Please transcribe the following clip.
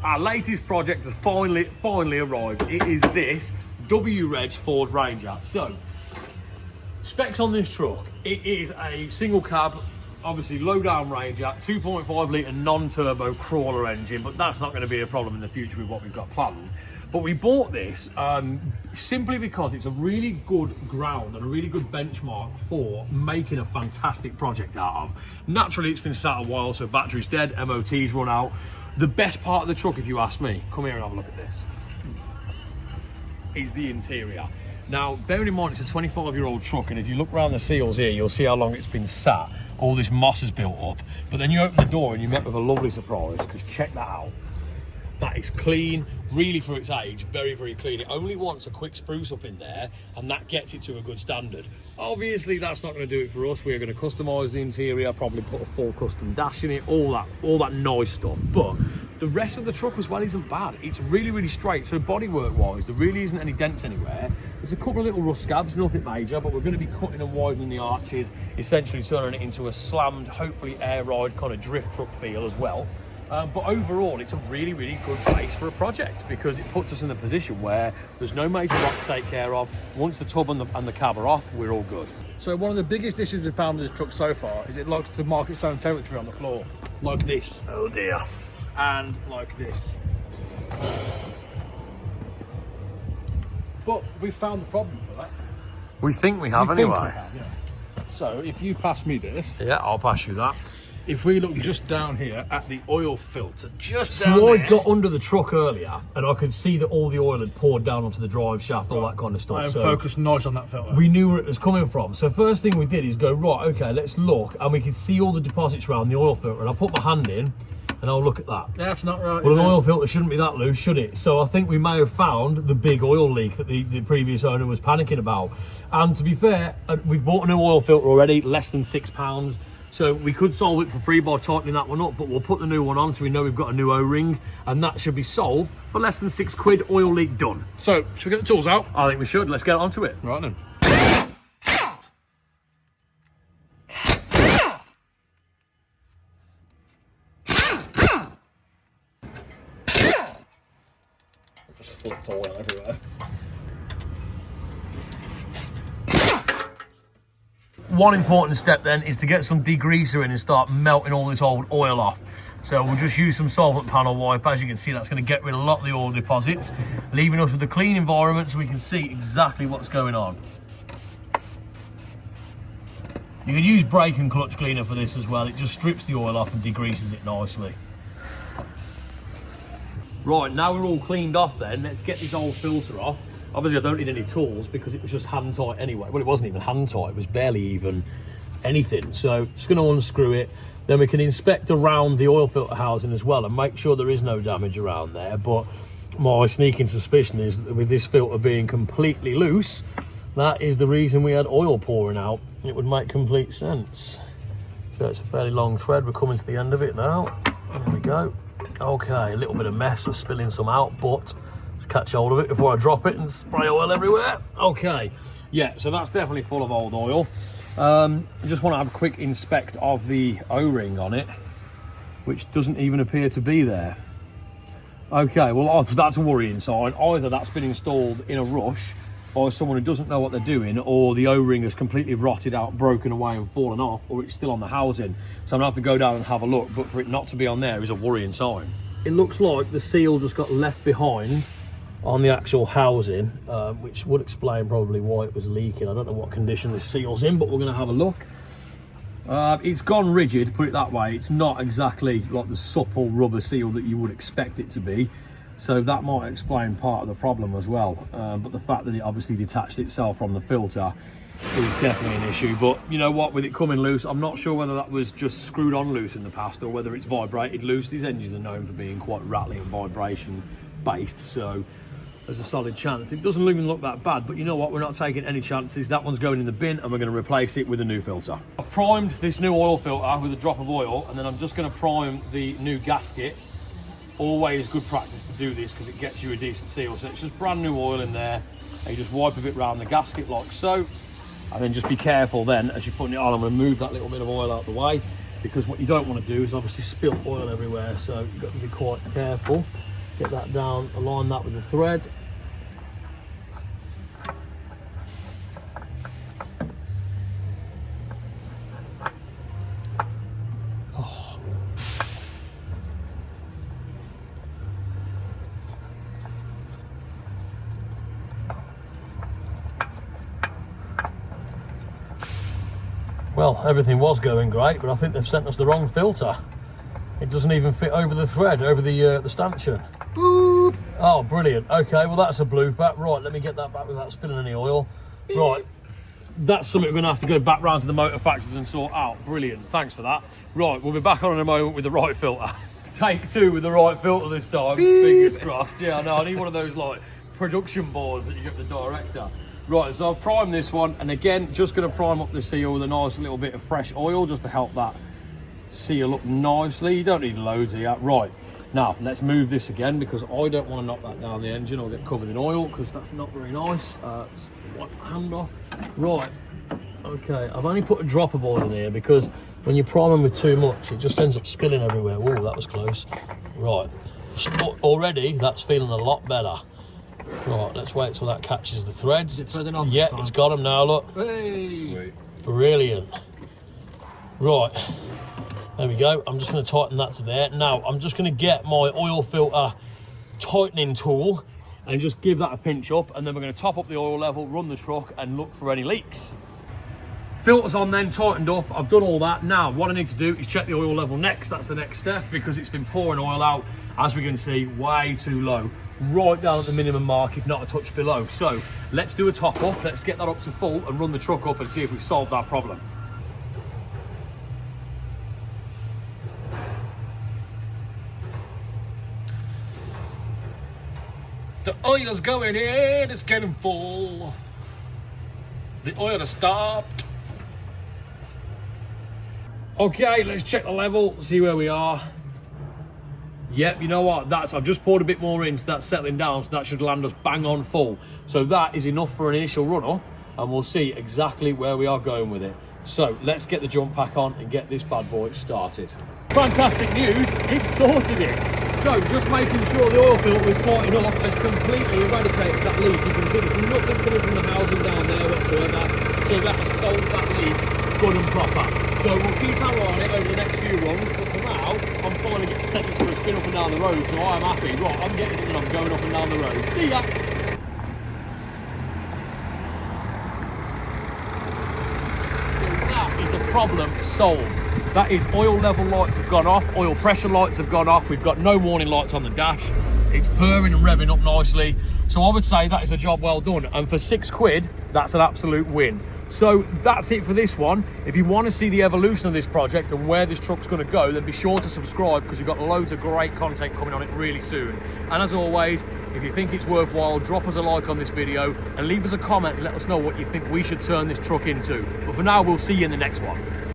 Our latest project has finally arrived. It is this W-Reg Ford Ranger. So, specs on this truck. It is a single cab, obviously low down Ranger, 2.5 litre non-turbo crawler engine, but that's not going to be a problem in the future with what we've got planned. But we bought this simply because it's a really good ground and a really good benchmark for making a fantastic project out of. Naturally, it's been sat a while, so battery's dead, MOT's run out. The best part of the truck, if you ask me, come here and have a look at this, is the interior. Now, bearing in mind it's a 25-year-old truck, and if you look around the seals here, you'll see how long it's been sat. All this moss has built up. But then you open the door and you're met with a lovely surprise, because check that out. That is clean, really for its age, very, very clean. It only wants a quick spruce up in there, and that gets it to a good standard. Obviously, that's not going to do it for us. We're going to customise the interior, probably put a full custom dash in it, all that nice stuff. But the rest of the truck as well isn't bad. It's really, really straight. So bodywork-wise, there really isn't any dents anywhere. There's a couple of little rust scabs, nothing major, but we're going to be cutting and widening the arches, essentially turning it into a slammed, hopefully air-ride kind of drift truck feel as well. But overall, it's a really, really good base for a project, because it puts us in a position where there's no major lot to take care of. Once the tub and the cab are off, we're all good. So one of the biggest issues we've found with this truck so far is it likes to mark its own territory on the floor. Like this. Oh dear. And like this. But we found the problem for that. We think we have anyway. So if you pass me this. Yeah, I'll pass you that. If we look just down here at the oil filter, just down there. So I got under the truck earlier and I could see that all the oil had poured down onto the drive shaft, all that kind of stuff. I am focused nice on that filter. We knew where it was coming from. So first thing we did is go, right, okay, let's look. And we could see all the deposits around the oil filter. And I put my hand in and I'll look at that. That's not right. Well, an oil filter shouldn't be that loose, should it? So I think we may have found the big oil leak that the previous owner was panicking about. And to be fair, we've bought a new oil filter already, less than £6. So we could solve it for free by tightening that one up, but we'll put the new one on so we know we've got a new O-ring, and that should be solved for less than £6. Oil leak done. So, should we get the tools out? I think we should. Let's get onto it. Right then. Just flipped oil everywhere. One important step then is to get some degreaser in and start melting all this old oil off. So we'll just use some solvent panel wipe. As you can see, that's going to get rid of a lot of the oil deposits, leaving us with a clean environment so we can see exactly what's going on. You can use brake and clutch cleaner for this as well. It just strips the oil off and degreases it nicely. Right, now we're all cleaned off then, let's get this old filter off. Obviously I don't need any tools because it was just hand tight anyway. Well, it wasn't even hand tight, it was barely even anything. So just going to unscrew it. Then we can inspect around the oil filter housing as well and make sure there is no damage around there. But my sneaking suspicion is that with this filter being completely loose, that is the reason we had oil pouring out. It would make complete sense. So it's a fairly long thread. We're coming to the end of it now. There we go. Okay, a little bit of mess for spilling some out, but catch hold of it before I drop it and spray oil everywhere. Okay, yeah, so that's definitely full of old oil. I just want to have a quick inspect of the O-ring on it, which doesn't even appear to be there. Okay, well, that's a worrying sign. Either that's been installed in a rush by someone who doesn't know what they're doing, or the O-ring has completely rotted out, broken away and fallen off, or it's still on the housing. So I'm gonna have to go down and have a look, but for it not to be on there is a worrying sign. It looks like the seal just got left behind on the actual housing, which would explain probably why it was leaking. I don't know what condition this seal's in, but we're going to have a look. It's gone rigid, put it that way. It's not exactly like the supple rubber seal that you would expect it to be, so that might explain part of the problem as well. But the fact that it obviously detached itself from the filter is definitely an issue. But you know what, with it coming loose, I'm not sure whether that was just screwed on loose in the past or whether it's vibrated loose. These engines are known for being quite rattly and vibration based, so there's a solid chance. It doesn't even look that bad, but you know what, we're not taking any chances. That one's going in the bin and we're going to replace it with a new filter. I've primed this new oil filter with a drop of oil, and then I'm just going to prime the new gasket. Always good practice to do this because it gets you a decent seal. So it's just brand new oil in there, and you just wipe a bit around the gasket like so, and then just be careful then as you're putting it on. I'm going to move that little bit of oil out the way, because what you don't want to do is obviously spill oil everywhere, so you've got to be quite careful. Get that down, align that with the thread. Well, everything was going great, but I think they've sent us the wrong filter. It doesn't even fit over the thread, over the stanchion. Boop! Oh, brilliant. Okay, well, that's a blooper. Right, let me get that back without spilling any oil. Beep. Right, that's something we're going to have to go back round to the motor factories and sort out. Brilliant, thanks for that. Right, we'll be back on in a moment with the right filter. Take 2 with the right filter this time. Beep. Fingers crossed. Yeah, I know, I need one of those, like, production boards that you get with the director. Right, so I've primed this one, and again, just going to prime up the seal with a nice little bit of fresh oil just to help that seal up nicely. You don't need loads of that. Right, now let's move this again because I don't want to knock that down the engine or get covered in oil because that's not very nice. Let's wipe my hand off. Right, okay, I've only put a drop of oil in here because when you prime them with too much, it just ends up spilling everywhere. Oh, that was close. Right, already that's feeling a lot better. Right, let's wait till that catches the threads. Is it threading on? Yeah, it's got them now, look. Hey. Sweet. Brilliant. Right, there we go. I'm just going to tighten that to there. Now, I'm just going to get my oil filter tightening tool and just give that a pinch up, and then we're going to top up the oil level, run the truck, and look for any leaks. Filter's on then, tightened up. I've done all that. Now, what I need to do is check the oil level next. That's the next step because it's been pouring oil out, as we can see, way too low. Right down at the minimum mark, if not a touch below. So let's do a top up, let's get that up to full and run the truck up and see if we've solved that problem. The oil's going in, it's getting full. The oil has stopped. Okay, let's check the level, see where we are. Yep, you know what, I've just poured a bit more in, so that's settling down, so that should land us bang on full. So that is enough for an initial run up, and we'll see exactly where we are going with it. So let's get the jump pack on and get this bad boy started. Fantastic news, it's sorted it. So just making sure the oil filter was tightened off has completely eradicated that leak. You can see there's nothing coming from the housing down there whatsoever. So that has solved that leak good and proper. So we'll keep our eye on it over the next few runs, but for now, I'm finally getting to take this for a spin up and down the road, so I am happy. Right, I'm getting it and I'm going up and down the road. See ya! So that is a problem solved. That is, oil level lights have gone off, oil pressure lights have gone off, we've got no warning lights on the dash, it's purring and revving up nicely. So I would say that is a job well done, and for £6, that's an absolute win. So that's it for this one. If you want to see the evolution of this project and where this truck's going to go, then be sure to subscribe because we've got loads of great content coming on it really soon. And as always, if you think it's worthwhile, drop us a like on this video and leave us a comment and let us know what you think we should turn this truck into. But for now, we'll see you in the next one.